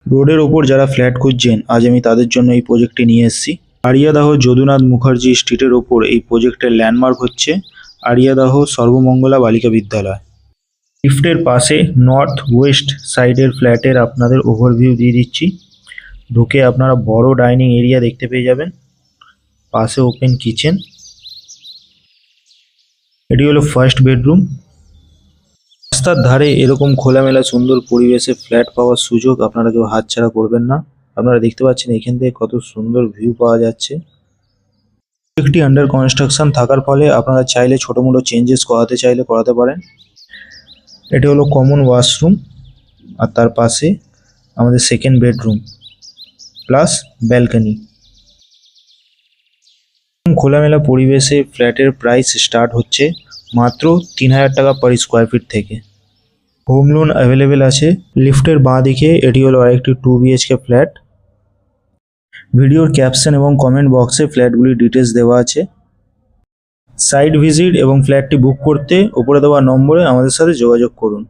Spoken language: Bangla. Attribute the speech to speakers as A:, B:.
A: রোডের ওপর যারা ফ্ল্যাট খুঁজছেন আজ আমি তাদের জন্য এই প্রজেক্টটি নিয়ে এসেছি। আরিয়াদাহ যদুনাথ মুখার্জি স্ট্রিটের ওপর এই প্রজেক্টের ল্যান্ডমার্ক হচ্ছে আরিয়াদাহ সর্বমঙ্গলা বালিকা বিদ্যালয়। লিফটের পাশে নর্থ ওয়েস্ট সাইডের ফ্ল্যাটের আপনাদের ওভারভিউ দিয়ে দিচ্ছি। ঢুকে আপনারা বড় ডাইনিং এরিয়া দেখতে পেয়ে যাবেন, পাশে ওপেন কিচেন। এটি হলো ফার্স্ট বেডরুম। রাস্তার ধারে এরকম খোলামেলা সুন্দর পরিবেশে ফ্ল্যাট পাওয়ার সুযোগ আপনারা কেউ হাতছাড়া করবেন না। আপনারা দেখতে পাচ্ছেন এখান থেকে কত সুন্দর ভিউ পাওয়া যাচ্ছে। একটি আন্ডার কনস্ট্রাকশন থাকার ফলে আপনারা চাইলে ছোটো মোটো চেঞ্জেস করাতে চাইলে করাতে পারেন। এটি হলো কমন ওয়াশরুম, আর তার পাশে আমাদের সেকেন্ড বেডরুম প্লাস ব্যালকনি। খোলামেলা পরিবেশে ফ্ল্যাটের প্রাইস স্টার্ট হচ্ছে মাত্র 3000 টাকা পার স্কোয়ার ফিট থেকে। হোম লোন অ্যাভেলেবেল আছে। লিফটের বাঁ দিকে এটি হলো আরেকটি 2 BHK ফ্ল্যাট। ভিডিওর ক্যাপশন এবং কমেন্ট বক্সে ফ্ল্যাটগুলির ডিটেলস দেওয়া আছে। সাইট ভিজিট এবং ফ্ল্যাটটি বুক করতে উপরে দেওয়া নম্বরে আমাদের সাথে যোগাযোগ করুন।